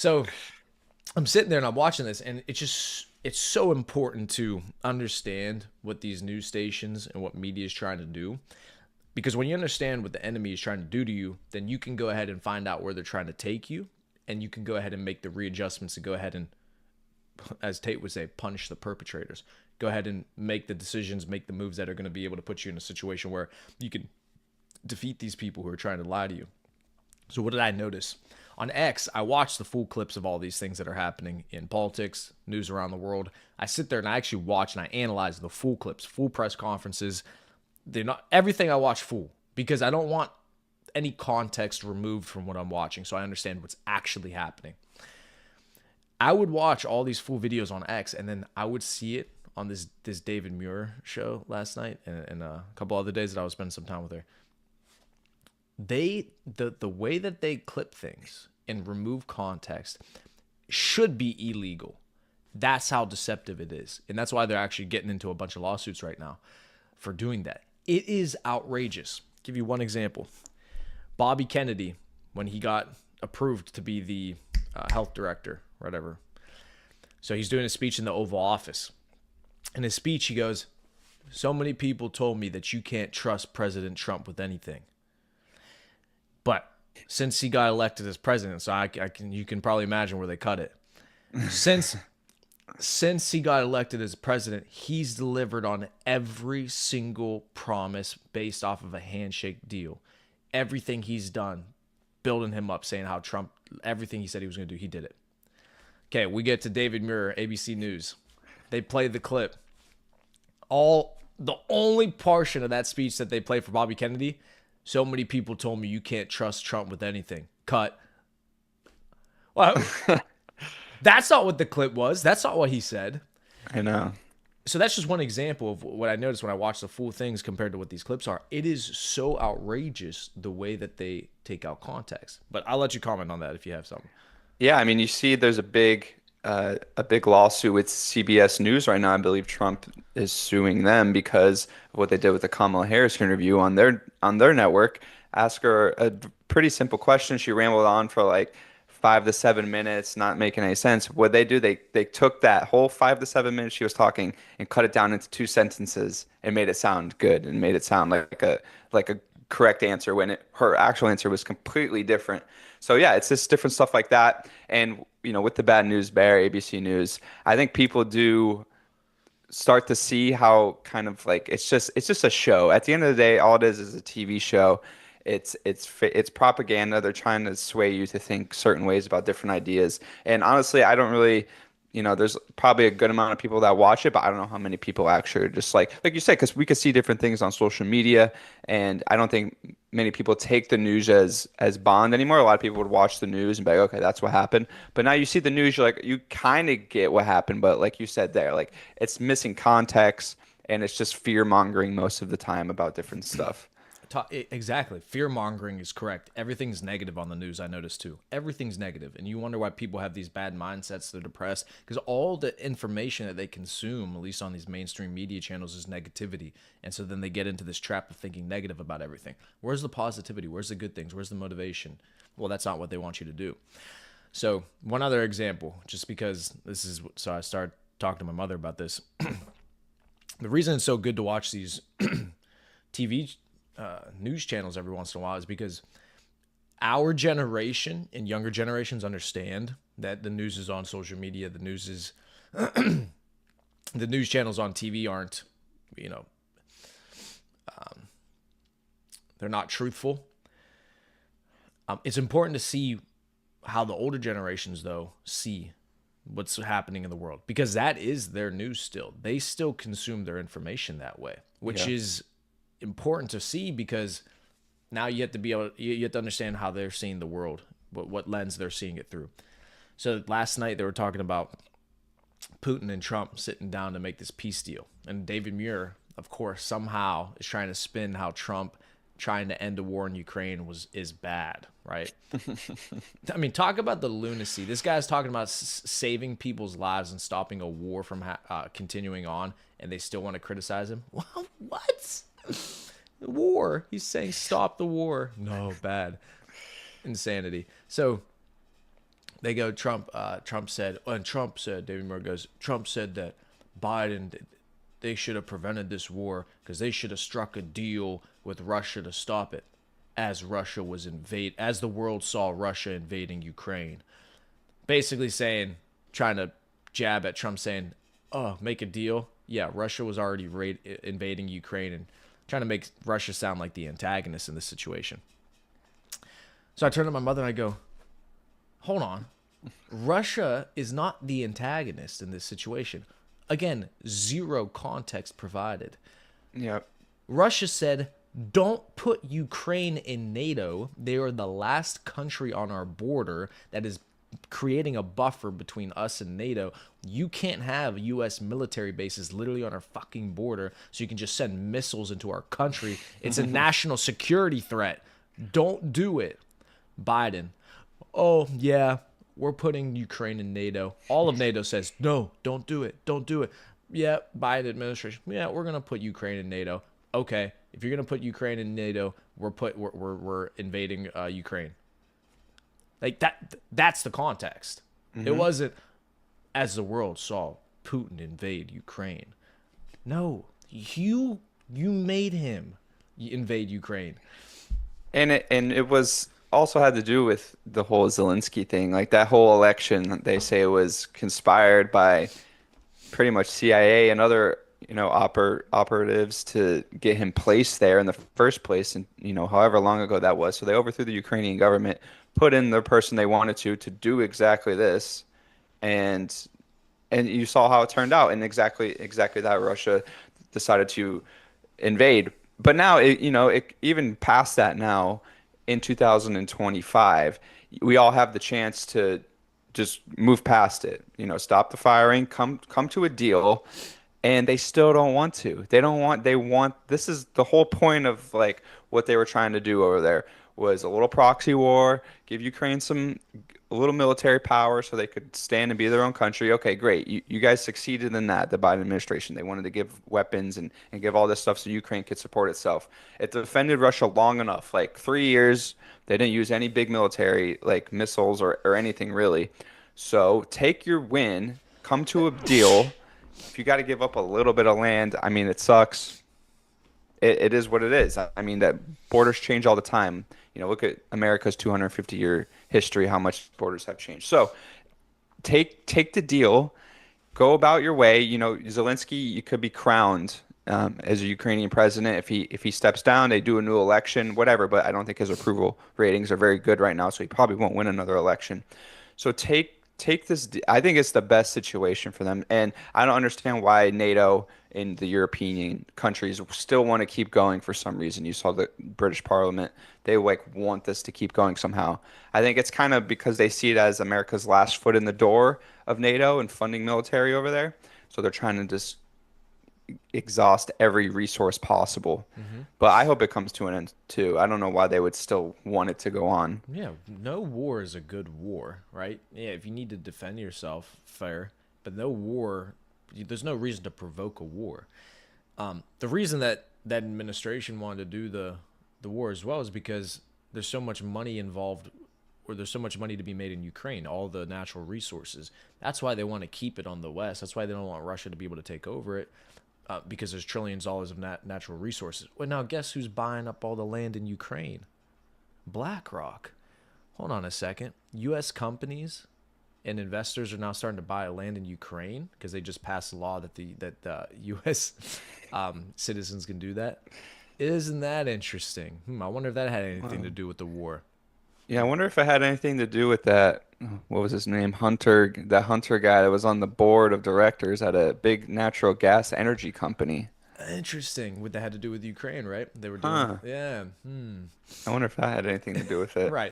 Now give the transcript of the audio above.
So I'm sitting there and I'm watching this, and it's so important to understand what these news stations and what media is trying to do. Because when you understand what the enemy is trying to do to you, then you can go ahead and find out where they're trying to take you, and you can go ahead and make the readjustments to go ahead and, as Tate would say, punish the perpetrators. Go ahead and make the decisions, make the moves that are going to be able to put you in a situation where you can defeat these people who are trying to lie to you. So what did I notice? On X, I watch the full clips of all these things that are happening in politics, news around the world. I sit there and I actually watch and I analyze the full clips, full press conferences. They're not everything I watch full, because I don't want any context removed from what I'm watching, so I understand what's actually happening. I would watch all these full videos on X, and then I would see it on this David Muir show last night, and a couple other days that I was spending some time with her. The way that they clip things and remove context should be illegal. That's how deceptive it is, and that's why they're actually getting into a bunch of lawsuits right now for doing that. It is outrageous. I'll give you one example. Bobby Kennedy, when he got approved to be the health director, whatever. So he's doing a speech in the Oval Office. In his speech, he goes, "So many people told me that you can't trust President Trump with anything. But since he got elected as president, so you can probably imagine where they cut it. Since he got elected as president, he's delivered on every single promise based off of a handshake deal. Everything he's done, building him up, saying how Trump, everything he said he was going to do, he did it." Okay, we get to David Muir, ABC News. They play the clip. The only portion of that speech that they play for Bobby Kennedy, "So many people told me you can't trust Trump with anything." Cut. Well, that's not what the clip was. That's not what he said. I know. So that's just one example of what I noticed when I watched the full things compared to what these clips are. It is so outrageous the way that they take out context. But I'll let you comment on that if you have something. Yeah, I mean, you see, there's a big lawsuit with CBS News right now. I believe Trump is suing them because of what they did with the Kamala Harris interview on their network. Ask her a pretty simple question. She rambled on for like 5 to 7 minutes, not making any sense. What they do, they took that whole 5 to 7 minutes she was talking and cut it down into 2 sentences and made it sound good and made it sound like a correct answer when her actual answer was completely different. So yeah, it's just different stuff like that. And with the bad news bear, ABC News, I think people do start to see how kind of like it's just a show. At the end of the day, all it is a TV show. It's propaganda. They're trying to sway you to think certain ways about different ideas. And honestly, I don't really, there's probably a good amount of people that watch it, but I don't know how many people actually are just like you said, because we could see different things on social media, and I don't think many people take the news as bond anymore. A lot of people would watch the news and be like, okay, that's what happened. But now you see the news, you're like, you kind of get what happened, but like you said there, like it's missing context and it's just fear mongering most of the time about different stuff. Exactly. Fear mongering is correct. Everything's negative on the news, I noticed too. Everything's negative. And you wonder why people have these bad mindsets, they're depressed, because all the information that they consume, at least on these mainstream media channels, is negativity. And so then they get into this trap of thinking negative about everything. Where's the positivity? Where's the good things? Where's the motivation? Well, that's not what they want you to do. So, one other example, just because so I started talking to my mother about this. The reason it's so good to watch these TV news channels every once in a while is because our generation and younger generations understand that the news is on social media. The news is the news channels on TV aren't, they're not truthful. It's important to see how the older generations, though, see what's happening in the world, because that is their news still. They still consume their information that way, which Yeah. is important to see, because now you have to you have to understand how they're seeing the world, what lens they're seeing it through. So last night they were talking about Putin and Trump sitting down to make this peace deal, and David Muir, of course, somehow is trying to spin how Trump trying to end a war in Ukraine is bad, right? I mean, talk about the lunacy. This guy's talking about saving people's lives and stopping a war from continuing on, and they still want to criticize him. What? War. He's saying stop the war. No, bad. Insanity. So They go Trump. Trump said, and Trump said, David Moore goes, Trump said that Biden, they should have prevented this war because they should have struck a deal with Russia to stop it, as Russia was as the world saw Russia invading Ukraine. Basically saying, trying to jab at Trump, saying, "Oh, make a deal." Yeah, Russia was already invading Ukraine and trying to make Russia sound like the antagonist in this situation. So I turn to my mother and I go, hold on. Russia is not the antagonist in this situation. Again, zero context provided. Yep. Russia said, don't put Ukraine in NATO. They are the last country on our border that is creating a buffer between us and NATO. You can't have U.S. military bases literally on our fucking border so you can just send missiles into our country. It's a national security threat. Don't do it. Biden, oh, yeah, we're putting Ukraine in NATO. All of NATO says, no, don't do it. Don't do it. Yeah, Biden administration, yeah, we're going to put Ukraine in NATO. Okay, if you're going to put Ukraine in NATO, we're invading Ukraine. Like that's the context. Mm-hmm. It wasn't as the world saw Putin invade Ukraine. No, you made him invade Ukraine. And it was also had to do with the whole Zelensky thing. Like that whole election, they say it was conspired by pretty much CIA and other, operatives to get him placed there in the first place, and however long ago that was. So they overthrew the Ukrainian government, put in the person they wanted to do exactly this, and you saw how it turned out, and exactly that Russia decided to invade. But now it even past that now in 2025, we all have the chance to just move past it. Stop the firing, come to a deal, and they still don't want to. They want this is the whole point of like what they were trying to do over there was a little proxy war, give Ukraine a little military power so they could stand and be their own country. Okay, great. You guys succeeded in that, the Biden administration. They wanted to give weapons and give all this stuff so Ukraine could support itself. It defended Russia long enough, like 3 years. They didn't use any big military like missiles or anything really. So take your win, come to a deal. If you got to give up a little bit of land, I mean, it sucks. It is what it is. I mean, that borders change all the time. Look at America's 250-year history, how much borders have changed. So take the deal, go about your way. Zelensky, you could be crowned as a Ukrainian president if he steps down. They do a new election, whatever. But I don't think his approval ratings are very good right now, so he probably won't win another election. So take this. I think it's the best situation for them, and I don't understand why NATO and the European countries still want to keep going for some reason. You saw the British Parliament; they like want this to keep going somehow. I think it's kind of because they see it as America's last foot in the door of NATO and funding military over there, so they're trying to just exhaust every resource possible. Mm-hmm. But I hope it comes to an end too. I don't know why they would still want it to go on. Yeah, no war is a good war, right? Yeah, if you need to defend yourself, fair. But no war, there's no reason to provoke a war. The reason that administration wanted to do the war as well is because there's so much money involved, or there's so much money to be made in Ukraine, all the natural resources. That's why they want to keep it on the West. That's why they don't want Russia to be able to take over it. Because there's trillions of dollars of natural resources. Well, now guess who's buying up all the land in Ukraine? BlackRock. Hold on a second. U.S. companies and investors are now starting to buy land in Ukraine because they just passed a law that the U.S. Citizens can do that. Isn't that interesting? I wonder if that had anything to do with the war. Yeah, I wonder if it had anything to do with that. What was his name? Hunter, that Hunter guy that was on the board of directors at a big natural gas energy company. Interesting. What that had to do with Ukraine, right? They were doing, Huh. yeah. I wonder if that had anything to do with it. Right.